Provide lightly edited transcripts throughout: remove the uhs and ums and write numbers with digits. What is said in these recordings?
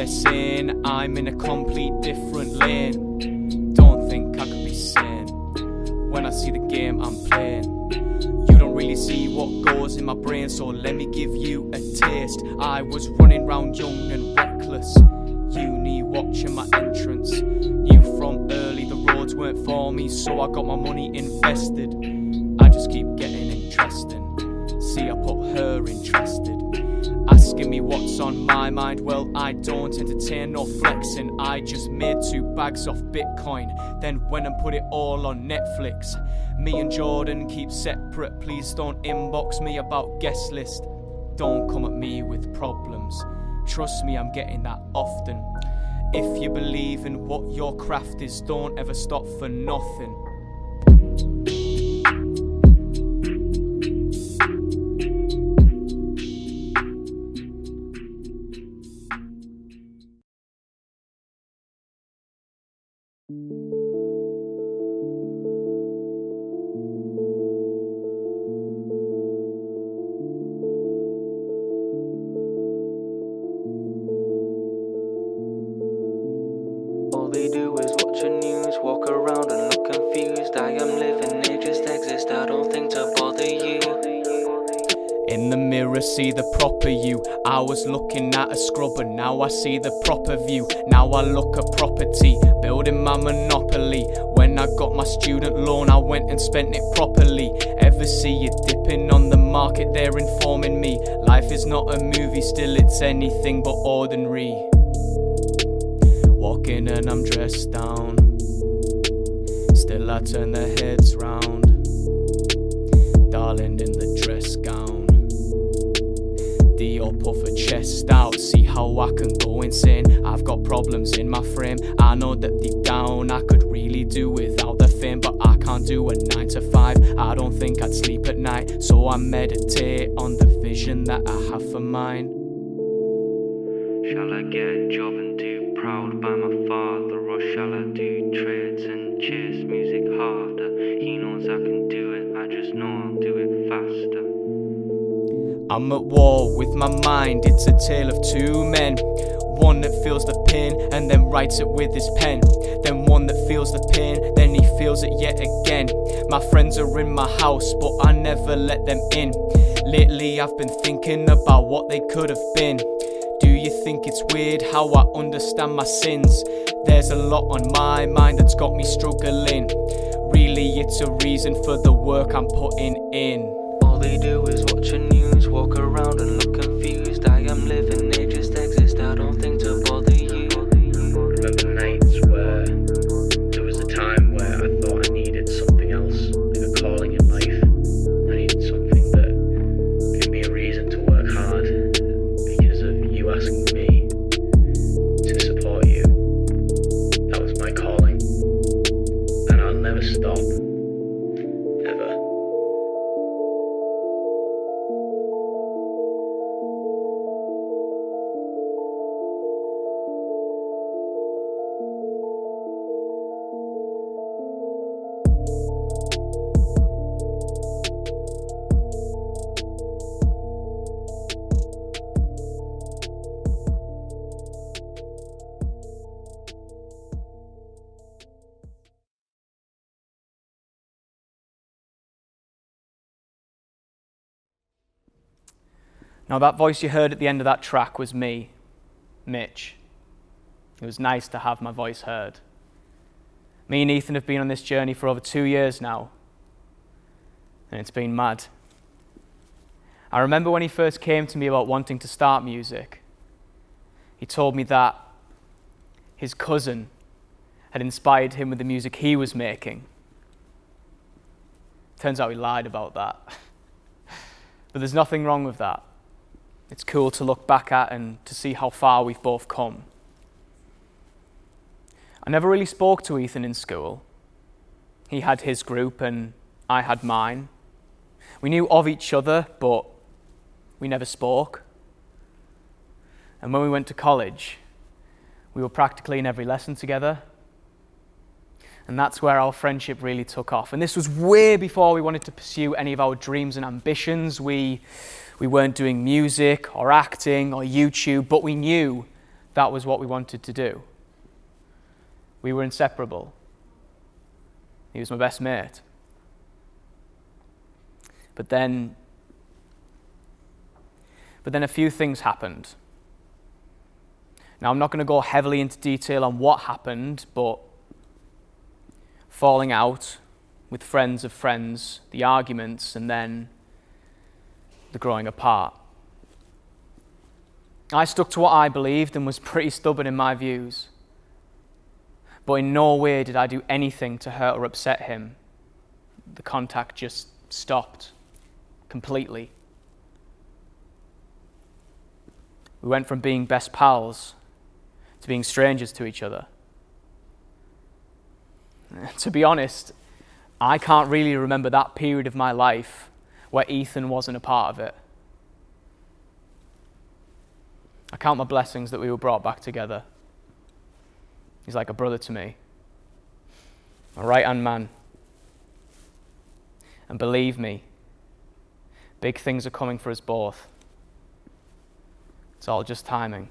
stressing, I'm in a complete different lane. Don't think I could be sane when I see the game I'm playing. You don't really see what goes in my brain, so let me give you a taste. I was running round young and reckless, uni watching my entrance. Knew from early the roads weren't for me, so I got my money invested. I just keep getting interesting. See, I put her interested. Asking me what's on my mind, well, I don't entertain no flexing. I just made 2 bags off Bitcoin, then went and put it all on Netflix. Me and Jordan keep separate, please don't inbox me about guest list. Don't come at me with problems, trust me, I'm getting that often. If you believe in what your craft is, don't ever stop for nothing. All they do is watch the news, walk around and look confused. I am living, they just exist, I don't think to bother you. In the mirror, see the proper you. I was looking at a scrubber, now I see the proper view. Now I look at property, building my monopoly. When I got my student loan, I went and spent it properly. Ever see you dipping on the market, they're informing me. Life is not a movie, still it's anything but ordinary. Walking and I'm dressed down, still I turn their heads round. Darling in the dress gown, Dior puff her chest out. See how I can go insane. I've got problems in my frame. I know that deep down I could really do without the fame, but I can't do a 9 to 5. I don't think I'd sleep at night, so I meditate on the vision that I have for mine. Shall I get a job and do proud by my father, or shall I do trades and chase music harder? He knows I can do it, I just know I'll do it faster. I'm at war with my mind, it's a tale of 2 men. One that feels the pain and then writes it with his pen. Then one that feels the pain, then he feels it yet again. My friends are in my house, but I never let them in. Lately I've been thinking about what they could have been. Do you think it's weird how I understand my sins? There's a lot on my mind that's got me struggling. Really it's a reason for the work I'm putting in. All they do is watch the news, walk around and look confused. I am living, they just exist, I don't think to bother you. Remember nights where there was a time where I thought I needed something else, like a calling in life. I needed something that gave me a reason to work hard because of you asking me to support you. That was my calling, and I'll never stop, ever. Now that voice you heard at the end of that track was me, Mitch. It was nice to have my voice heard. Me and Ethan have been on this journey for over 2 years now, and it's been mad. I remember when he first came to me about wanting to start music. He told me that his cousin had inspired him with the music he was making. Turns out he lied about that. But there's nothing wrong with that. It's cool to look back at and to see how far we've both come. I never really spoke to Ethan in school. He had his group and I had mine. We knew of each other, but we never spoke. And when we went to college, we were practically in every lesson together. And that's where our friendship really took off. And this was way before we wanted to pursue any of our dreams and ambitions. We weren't doing music or acting or YouTube, but we knew that was what we wanted to do. We were inseparable. He was my best mate. But then a few things happened. Now, I'm not going to go heavily into detail on what happened, but falling out with friends of friends, the arguments, and then the growing apart. I stuck to what I believed and was pretty stubborn in my views. But in no way did I do anything to hurt or upset him. The contact just stopped completely. We went from being best pals to being strangers to each other. To be honest, I can't really remember that period of my life where Ethan wasn't a part of it. I count my blessings that we were brought back together. He's like a brother to me, a right-hand man. And believe me, big things are coming for us both. It's all just timing.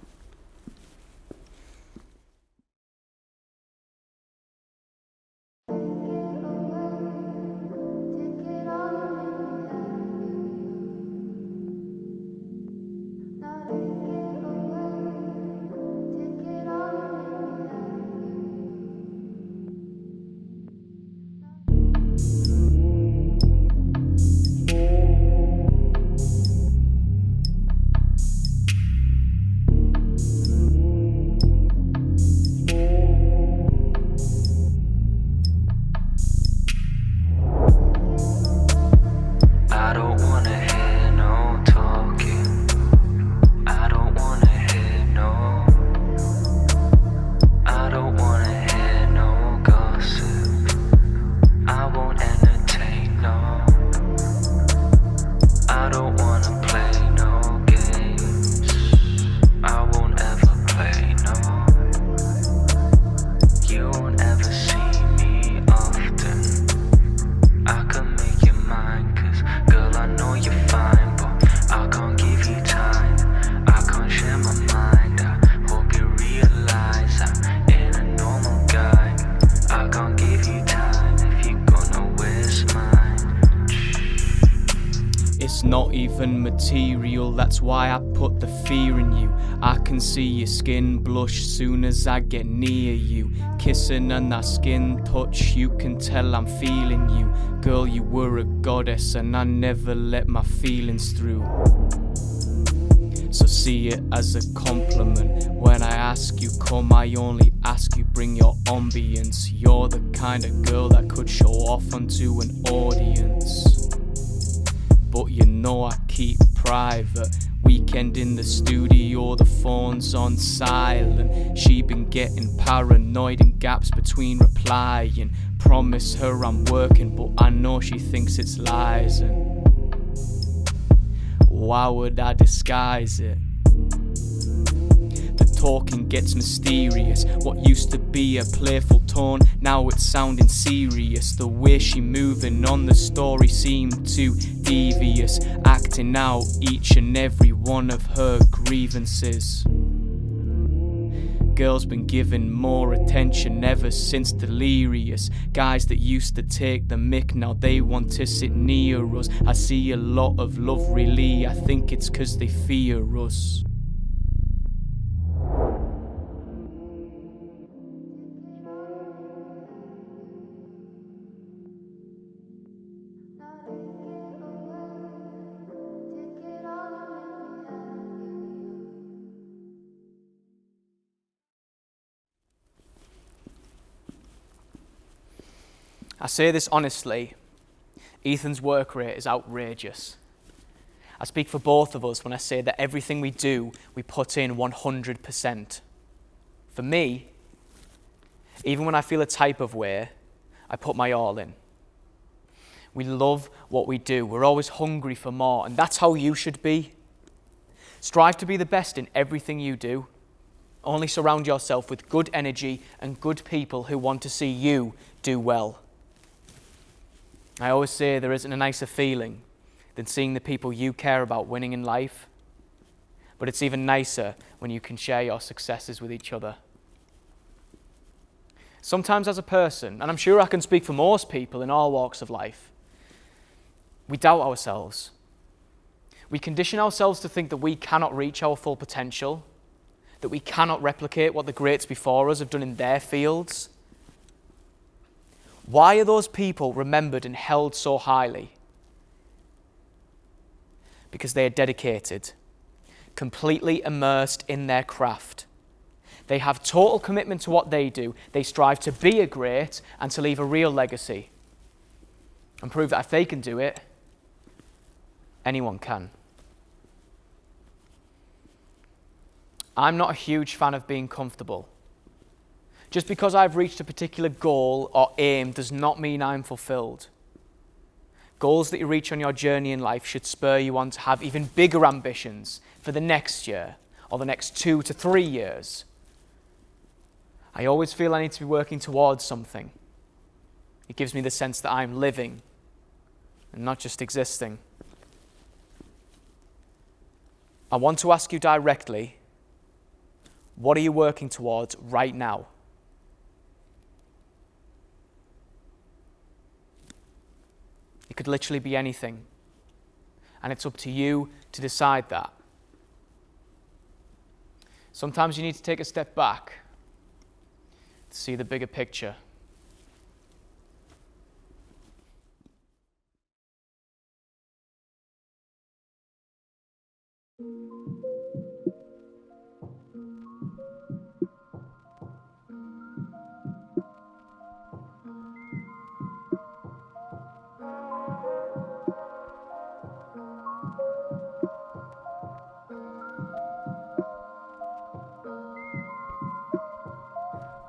Not even material, that's why I put the fear in you. I can see your skin blush soon as I get near you. Kissing and that skin touch, you can tell I'm feeling you. Girl, you were a goddess and I never let my feelings through. So see it as a compliment. When I ask you come, I only ask you bring your ambience. You're the kind of girl that could show off onto an audience. But you know I keep private. Weekend in the studio, the phone's on silent. She been getting paranoid in gaps between replying. Promise her I'm working, but I know she thinks it's lies. And why would I disguise it? The talking gets mysterious. What used to be a playful tone, now it's sounding serious. The way she moving on the story seemed too devious, acting out each and every one of her grievances. Girls been given more attention ever since Delirious. Guys that used to take the mick, now they want to sit near us. I see a lot of love really, I think it's 'cause they fear us. I say this honestly, Ethan's work rate is outrageous. I speak for both of us when I say that everything we do, we put in 100%. For me, even when I feel a type of way, I put my all in. We love what we do. We're always hungry for more, and that's how you should be. Strive to be the best in everything you do. Only surround yourself with good energy and good people who want to see you do well. I always say there isn't a nicer feeling than seeing the people you care about winning in life. But it's even nicer when you can share your successes with each other. Sometimes as a person, and I'm sure I can speak for most people in all walks of life, we doubt ourselves. We condition ourselves to think that we cannot reach our full potential, that we cannot replicate what the greats before us have done in their fields. Why are those people remembered and held so highly? Because they are dedicated, completely immersed in their craft. They have total commitment to what they do. They strive to be a great and to leave a real legacy, and prove that if they can do it, anyone can. I'm not a huge fan of being comfortable. Just because I've reached a particular goal or aim does not mean I'm fulfilled. Goals that you reach on your journey in life should spur you on to have even bigger ambitions for the next year or the next 2 to 3 years. I always feel I need to be working towards something. It gives me the sense that I'm living and not just existing. I want to ask you directly, what are you working towards right now? It could literally be anything. And it's up to you to decide that. Sometimes you need to take a step back to see the bigger picture.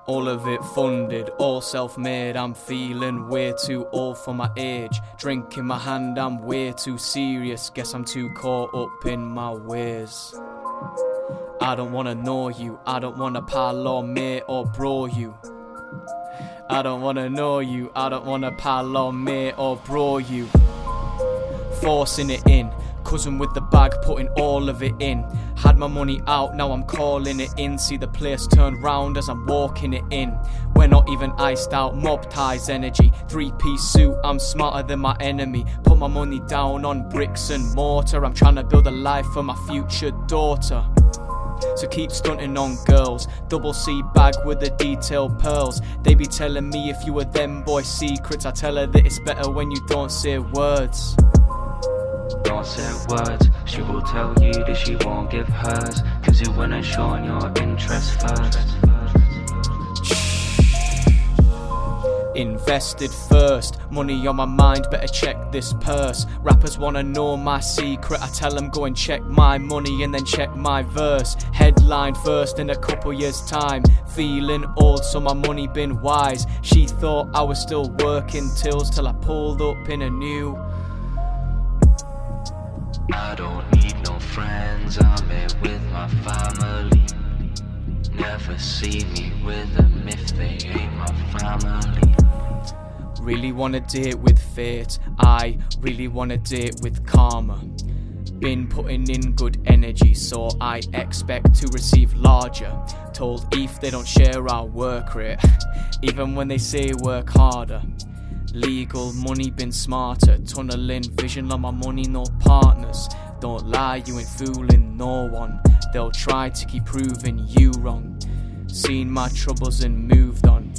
All of it funded, all self-made. I'm feeling way too old for my age. Drink in my hand, I'm way too serious. Guess I'm too caught up in my ways. I don't wanna know you, I don't wanna pal or mate or bro you. I don't wanna know you, I don't wanna pal or mate or bro you. Forcing it in, cousin with the bag, putting all of it in. Had my money out, now I'm calling it in. See the place turn round as I'm walking it in. We're not even iced out, mob ties energy. 3-piece suit, I'm smarter than my enemy. Put my money down on bricks and mortar. I'm trying to build a life for my future daughter. So keep stunting on girls. Double C bag with the detailed pearls. They be telling me if you were them boy secrets. I tell her that it's better when you don't say words. Don't say words, she will tell you that she won't give hers, cause you wouldn't show your interest first. Invested first, money on my mind, better check this purse. Rappers wanna know my secret, I tell them go and check my money and then check my verse. Headline first in a couple years time, feeling old so my money been wise. She thought I was still working tills till I pulled up in a new. I don't need no friends, I'm here with my family. Never see me with them if they ain't my family. Really wanna date with fate, I really wanna date with karma. Been putting in good energy, so I expect to receive larger. Told Eve they don't share our work rate, even when they say work harder. Legal money been smarter, tunneling vision on my money, no partners. Don't lie, you ain't fooling no one. They'll try to keep proving you wrong. Seen my troubles and moved on.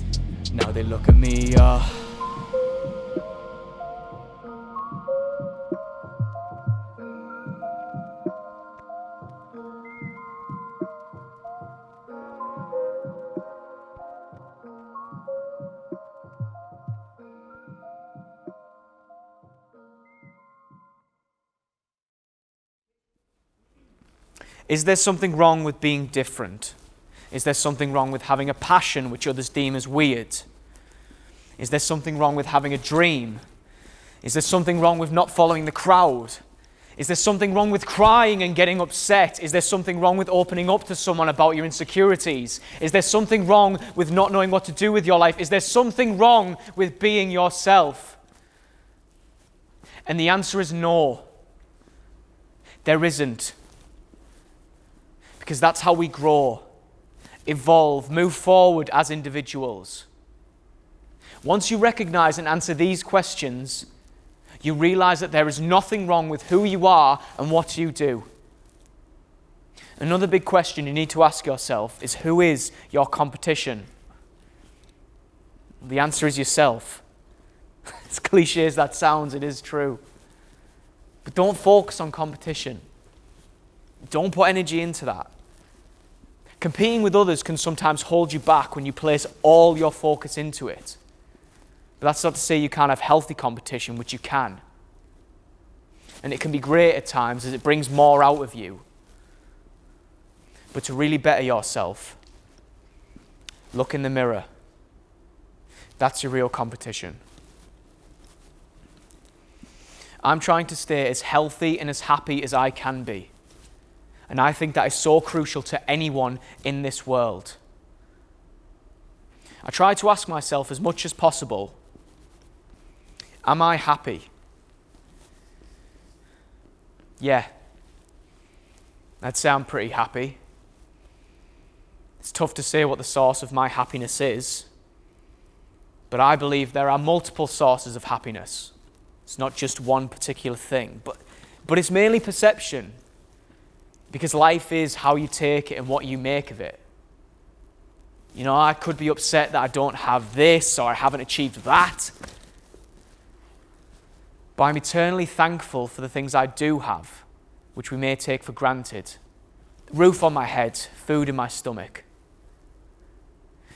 Now they look at me, Is there something wrong with being different? Is there something wrong with having a passion which others deem as weird? Is there something wrong with having a dream? Is there something wrong with not following the crowd? Is there something wrong with crying and getting upset? Is there something wrong with opening up to someone about your insecurities? Is there something wrong with not knowing what to do with your life? Is there something wrong with being yourself? And the answer is no. There isn't. because that's how we grow, evolve, move forward as individuals. Once you recognize and answer these questions, you realize that there is nothing wrong with who you are and what you do. Another big question you need to ask yourself is, who is your competition? The answer is yourself. As cliche as that sounds, it is true. But don't focus on competition. Don't put energy into that. Competing with others can sometimes hold you back when you place all your focus into it. But that's not to say you can't have healthy competition, which you can. And it can be great at times as it brings more out of you. But to really better yourself, look in the mirror. That's your real competition. I'm trying to stay as healthy and as happy as I can be. And I think that is so crucial to anyone in this world. I try to ask myself as much as possible, am I happy? Yeah. I'd say I'm pretty happy. It's tough to say what the source of my happiness is, but I believe there are multiple sources of happiness. It's not just one particular thing, but it's mainly perception, because life is how you take it and what you make of it. You know, I could be upset that I don't have this or I haven't achieved that, but I'm eternally thankful for the things I do have, which we may take for granted. Roof on my head, food in my stomach.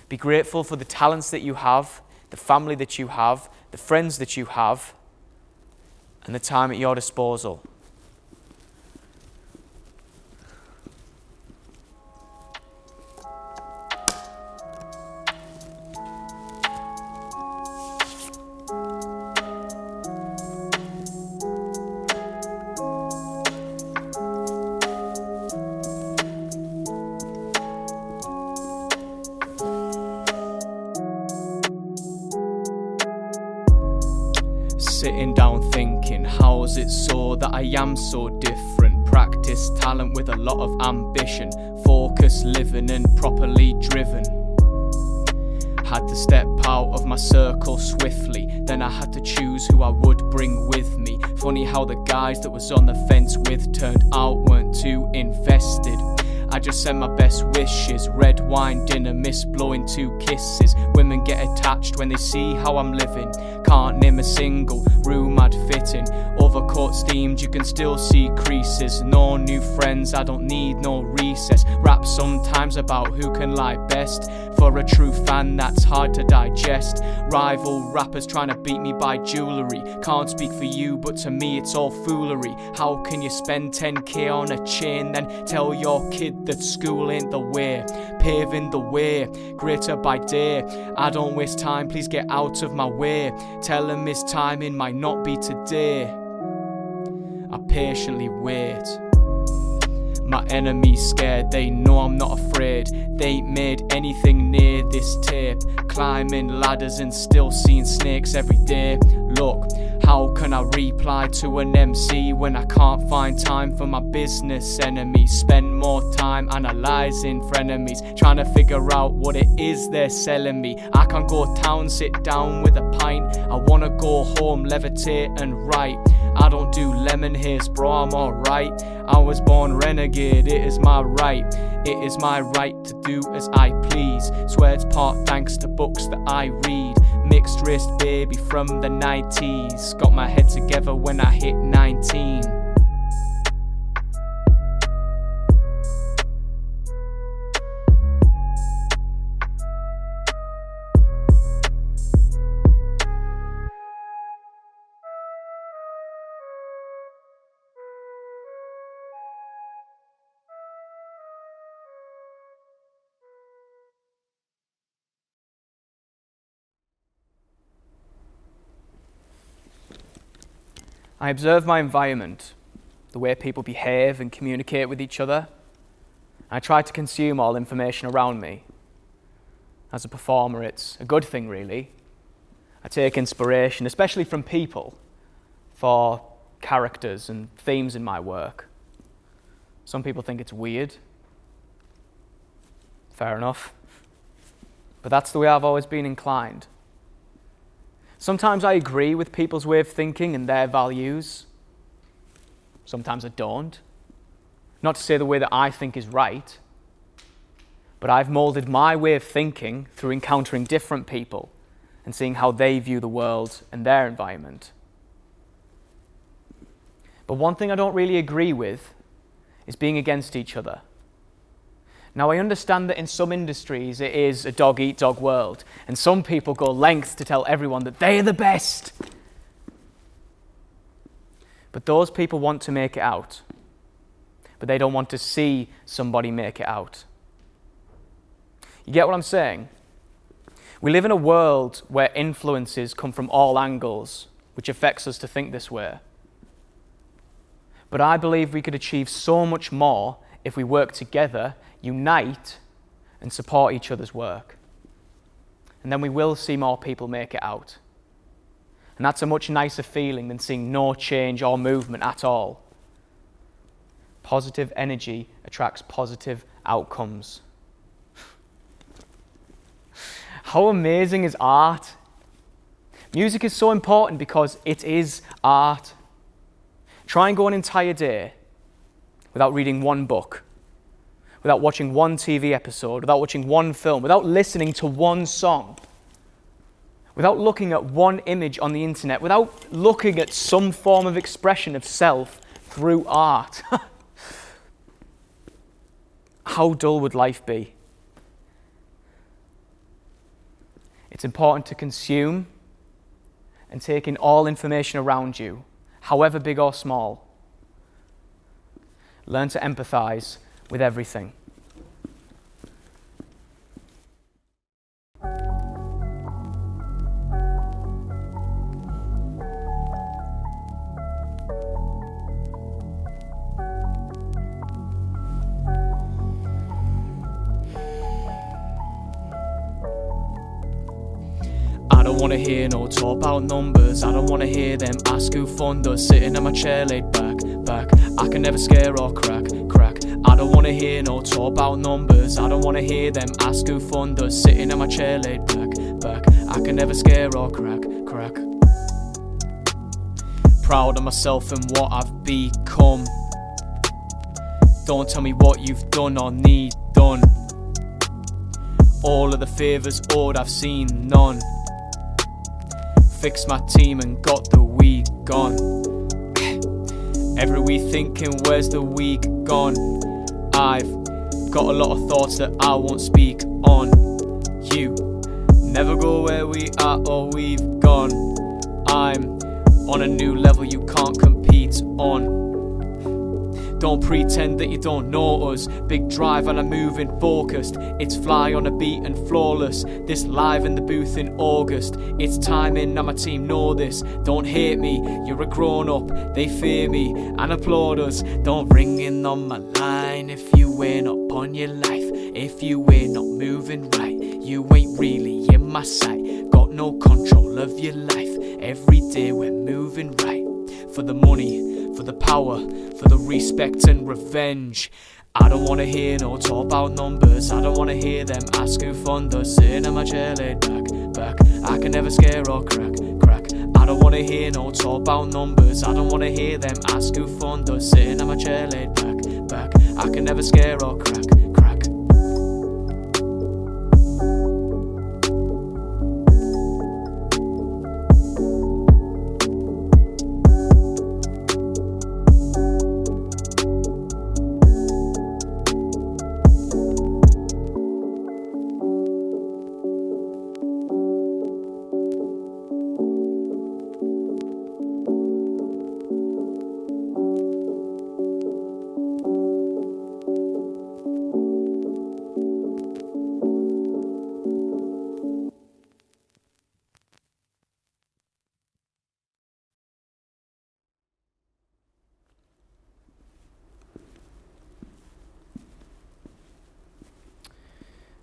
Be grateful for the talents that you have, the family that you have, the friends that you have, and the time at your disposal. Sitting down thinking, how is it so that I am so different? Practice talent with a lot of ambition, focus living and properly driven. Had to step out of my circle swiftly, then I had to choose who I would bring with me. Funny how the guys that was on the fence with turned out weren't too invested. I just send my best wishes, red wine dinner, miss blowing 2 kisses. Women get attached when they see how I'm living. Can't name a single room I'd fit in. Overcoat steamed, you can still see creases. No new friends, I don't need no recess. Rap sometimes about who can lie best. For a true fan, that's hard to digest. Rival rappers trying to beat me by jewellery. Can't speak for you, but to me it's all foolery. How can you spend 10k on a chain, then tell your kid that school ain't the way? Paving the way, greater by day. I don't waste time, please get out of my way. Tell him his timing might not be today. I patiently wait. My enemies scared, they know I'm not afraid. They ain't made anything near this tape. Climbing ladders and still seeing snakes every day. Look, how can I reply to an MC when I can't find time for my business enemies? Spend more time analysing frenemies, trying to figure out what it is they're selling me. I can't go town, sit down with a pint. I wanna go home, levitate and write. I don't do lemon haze, bro, I'm alright. I was born renegade, it is my right. It is my right to do as I please. Swear it's part thanks to books that I read. Mixed wrist baby from the 90s. Got my head together when I hit 19. I observe my environment, the way people behave and communicate with each other. I try to consume all information around me. As a performer, it's a good thing, really. I take inspiration, especially from people, for characters and themes in my work. Some people think it's weird. Fair enough. But that's the way I've always been inclined. Sometimes I agree with people's way of thinking and their values. Sometimes I don't. Not to say the way that I think is right, but I've molded my way of thinking through encountering different people and seeing how they view the world and their environment. But one thing I don't really agree with is being against each other. Now, I understand that in some industries it is a dog-eat-dog world, and some people go lengths to tell everyone that they are the best. But those people want to make it out, but they don't want to see somebody make it out. You get what I'm saying? We live in a world where influences come from all angles, which affects us to think this way. But I believe we could achieve so much more if we work together, unite, and support each other's work. And then we will see more people make it out. And that's a much nicer feeling than seeing no change or movement at all. Positive energy attracts positive outcomes. How amazing is art? Music is so important because it is art. Try and go an entire day without reading one book, without watching one TV episode, without watching one film, without listening to one song, without looking at one image on the internet, without looking at some form of expression of self through art. How dull would life be? It's important to consume and take in all information around you, however big or small. Learn to empathize with everything. I don't wanna hear no talk about numbers. I don't wanna hear them ask who fund us. Sitting in my chair laid back. I can never scare or crack. I don't wanna hear no talk about numbers. I don't wanna hear them ask who fund us. Sitting in my chair laid back. I can never scare or crack. Proud of myself and what I've become. Don't tell me what you've done or need done. All of the favours owed, I've seen none. Fixed my team and got the week gone. Every week thinking, where's the week gone? I've got a lot of thoughts that I won't speak on. You never go where we are or we've gone. I'm on a new level you can't compete on. Don't pretend that you don't know us. Big drive and I'm moving focused. It's fly on a beat and flawless. This live in the booth in August. It's timing, now my team know this. Don't hate me, you're a grown up. They fear me and applaud us. Don't ring in on my line if you ain't up on your life. If you ain't not moving right, you ain't really in my sight. Got no control of your life. Every day we're moving right. For the money, for the power, for the respect and revenge. I don't wanna hear no talk about numbers. I don't wanna hear them ask who fund us. Sitting in my chair laid back. I can never scare or crack. I don't wanna hear no talk about numbers. I don't wanna hear them ask who fund us. Sitting in my chair laid back. I can never scare or crack.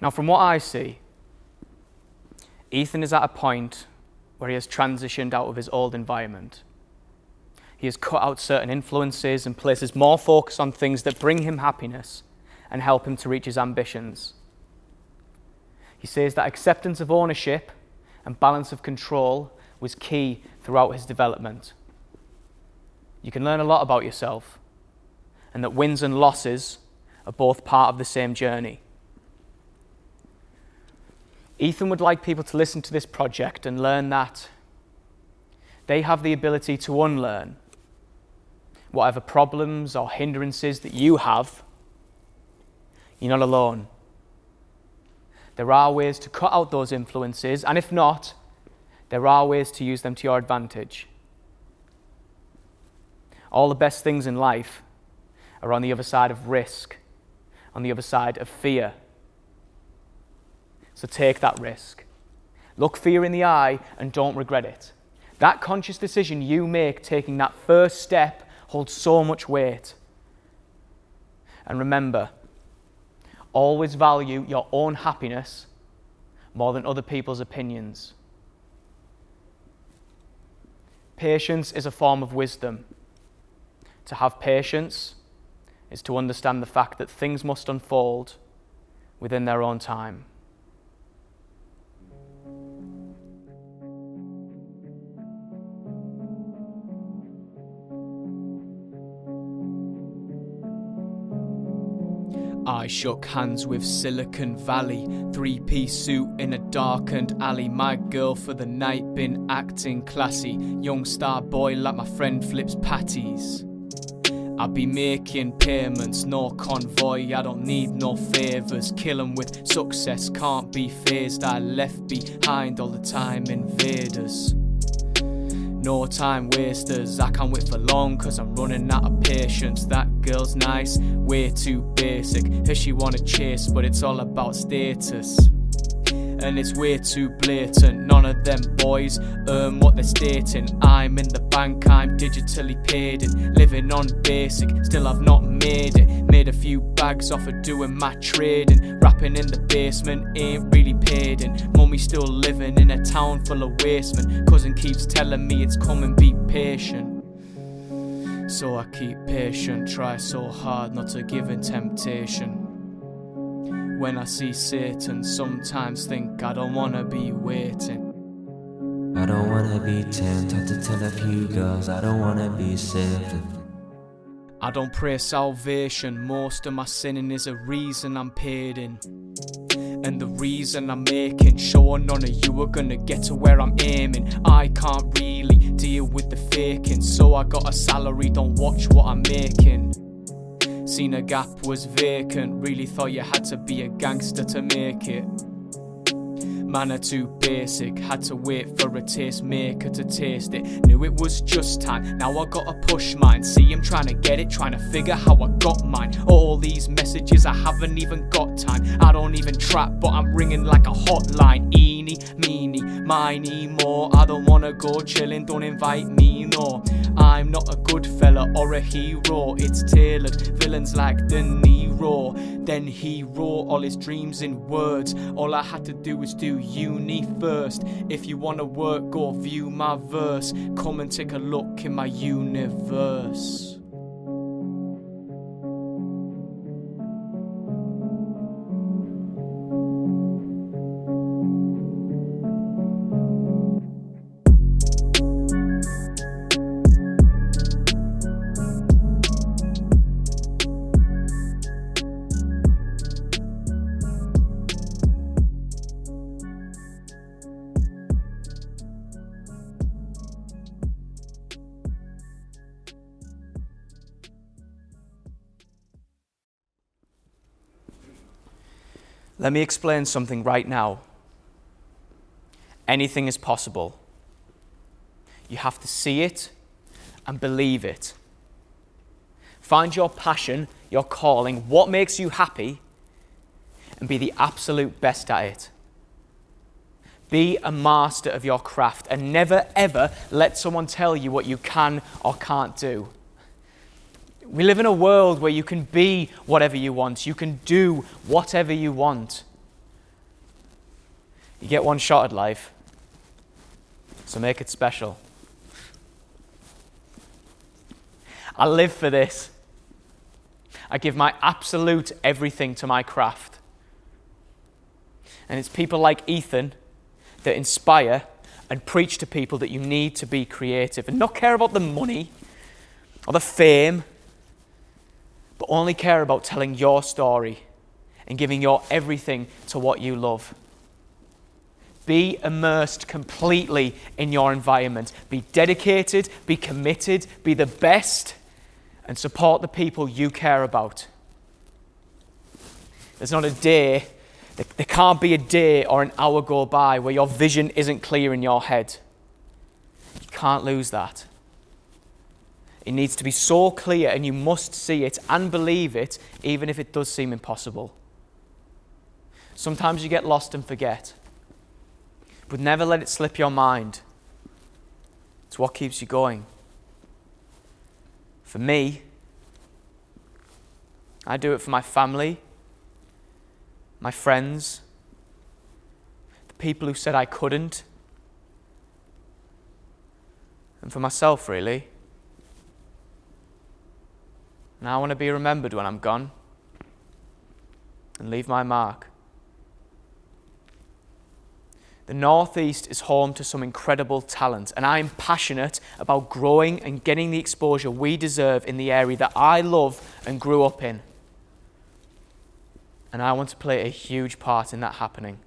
Now, from what I see, Ethan is at a point where he has transitioned out of his old environment. He has cut out certain influences and places more focus on things that bring him happiness and help him to reach his ambitions. He says that acceptance of ownership and balance of control was key throughout his development. You can learn a lot about yourself, and that wins and losses are both part of the same journey. Ethan would like people to listen to this project and learn that they have the ability to unlearn whatever problems or hindrances that you have. You're not alone. There are ways to cut out those influences, and if not, there are ways to use them to your advantage. All the best things in life are on the other side of risk, on the other side of fear. So take that risk. Look fear in the eye and don't regret it. That conscious decision you make taking that first step holds so much weight. And remember, always value your own happiness more than other people's opinions. Patience is a form of wisdom. To have patience is to understand the fact that things must unfold within their own time. I shook hands with Silicon Valley, three-piece suit in a darkened alley. My girl for the night been acting classy, young star boy like my friend flips patties. I be making payments, no convoy, I don't need no favours. Kill 'em with success, can't be phased. I left behind all the time invaders. No time wasters, I can't wait for long cause I'm running out of patience. That girl's nice, way too basic. Her she wanna chase but it's all about status. And it's way too blatant, none of them boys earn what they're stating. I'm in the bank, I'm digitally paid in, living on basic, still I've not made it. Made a few bags off of doing my trading, rapping in the basement, ain't really paid in. Mummy still living in a town full of wastemen, cousin keeps telling me it's coming, be patient. So I keep patient, try so hard not to give in temptation. When I see Satan, sometimes think I don't wanna be waiting. I don't wanna be tamed, have to tell a few girls I don't wanna be saved. I don't pray salvation, most of my sinning is a reason I'm paid in. And the reason I'm making sure none of you are gonna get to where I'm aiming. I can't really deal with the faking, so I got a salary, don't watch what I'm making. Seen a gap was vacant, really thought you had to be a gangster to make it. Manner too basic, had to wait for a taste maker to taste it. Knew it was just time, now I gotta push mine. See him trying to get it, trying to figure how I got mine. All these messages, I haven't even got time. I don't even trap, but I'm ringing like a hotline. Eeny, meeny, miny, more. I don't wanna go chilling, don't invite me, no. I'm not a good fella or a hero, it's tailored. Villains like De Niro. Then he wrote all his dreams in words. All I had to do was do uni first. If you wanna work, go view my verse. Come and take a look in my universe. Let me explain something right now. Anything is possible. You have to see it and believe it. Find your passion, your calling, what makes you happy, and be the absolute best at it. Be a master of your craft and never ever let someone tell you what you can or can't do. We live in a world where you can be whatever you want. You can do whatever you want. You get one shot at life, so make it special. I live for this. I give my absolute everything to my craft. And it's people like Ethan that inspire and preach to people that you need to be creative and not care about the money or the fame, but only care about telling your story and giving your everything to what you love. Be immersed completely in your environment. Be dedicated, be committed, be the best, and support the people you care about. There's not a day, there can't be a day or an hour go by where your vision isn't clear in your head. You can't lose that. It needs to be so clear, and you must see it and believe it, even if it does seem impossible. Sometimes you get lost and forget, but never let it slip your mind. It's what keeps you going. For me, I do it for my family, my friends, the people who said I couldn't, and for myself, really. And I want to be remembered when I'm gone and leave my mark. The Northeast is home to some incredible talent, and I'm passionate about growing and getting the exposure we deserve in the area that I love and grew up in. And I want to play a huge part in that happening.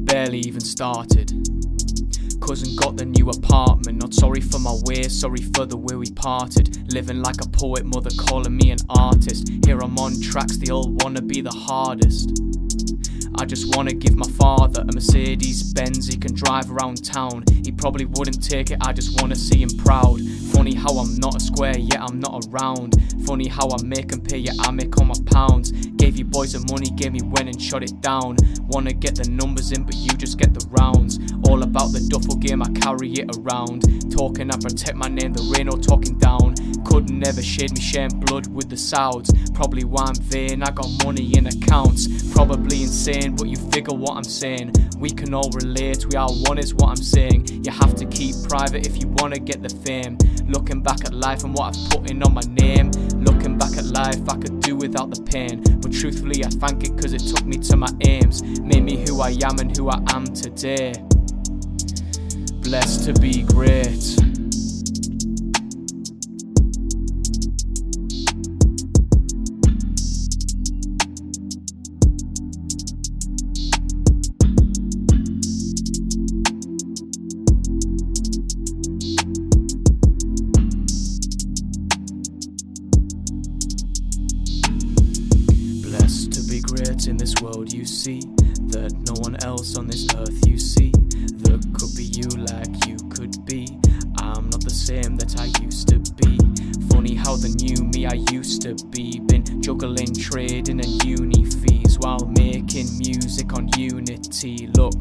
Barely even started. Cousin got the new apartment. Not sorry for my ways, sorry for the way we parted. Living like a poet, mother calling me an artist. Here I'm on tracks, they all wanna be the hardest. I just wanna give my father a Mercedes Benz he can drive around town. He probably wouldn't take it, I just wanna see him proud. Funny how I'm not a square, yet I'm not around. Funny how I make and pay, yet I make all my pounds. Gave you boys the money, gave me when and shut it down. Wanna get the numbers in, but you just get the rounds. All about the duffel game, I carry it around. Talking, I protect my name, there ain't no talking down. Couldn't never shade me sharing blood with the Souths. Probably why I'm vain, I got money in accounts. Probably insane, but you figure what I'm saying. We can all relate, we are one is what I'm saying. You have to keep private if you wanna get the fame. Looking back at life and what I've put in on my name. Looking back at life, I could do without the pain. But truthfully, I thank it cause it took me to my aims. Made me who I am and who I am today. Blessed to be great. In this world you see that no one else on this earth you see that could be you like you could be. I'm not the same that I used to be. Funny how the new me I used to be. Been juggling trading and uni fees while making music on Unity. Look,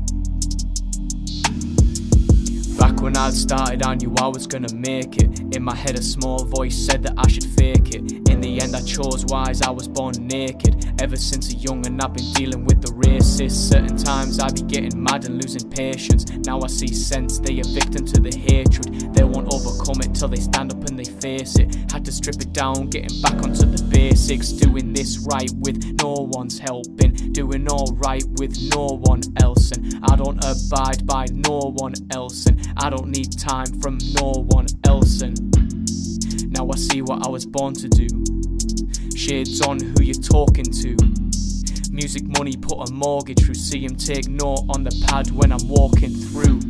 back when I started I knew I was gonna make it. In my head a small voice said that I should fake it. In the end I chose wise, I was born naked. Ever since a young and I've been dealing with the racist. Certain times I be getting mad and losing patience. Now I see sense, they a victim to the hatred. They won't overcome it till they stand up and they face it. Had to strip it down, getting back onto the basics. Doing this right with no one's helping. Doing alright with no one else. And I don't abide by no one else. And I don't need time from no one else. And now I see what I was born to do. Shades on who you're talking to. Music money put a mortgage through. See him take note on the pad when I'm walking through.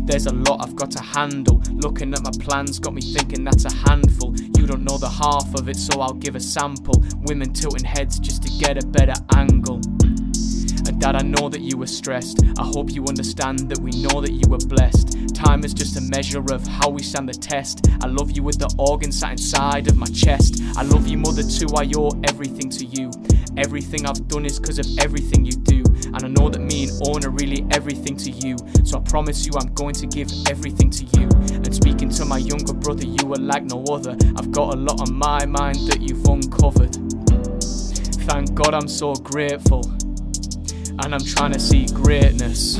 There's a lot I've got to handle. Looking at my plans got me thinking that's a handful. You don't know the half of it, so I'll give a sample. Women tilting heads just to get a better angle. And Dad, I know that you were stressed. I hope you understand that we know that you were blessed. Time is just a measure of how we stand the test. I love you with the organ sat inside of my chest. I love you, mother, too. I owe everything to you. Everything I've done is cause of everything you do. And I know that me and Owen are really everything to you, so I promise you I'm going to give everything to you. And speaking to my younger brother, you are like no other. I've got a lot on my mind that you've uncovered. Thank God I'm so grateful, and I'm trying to see greatness.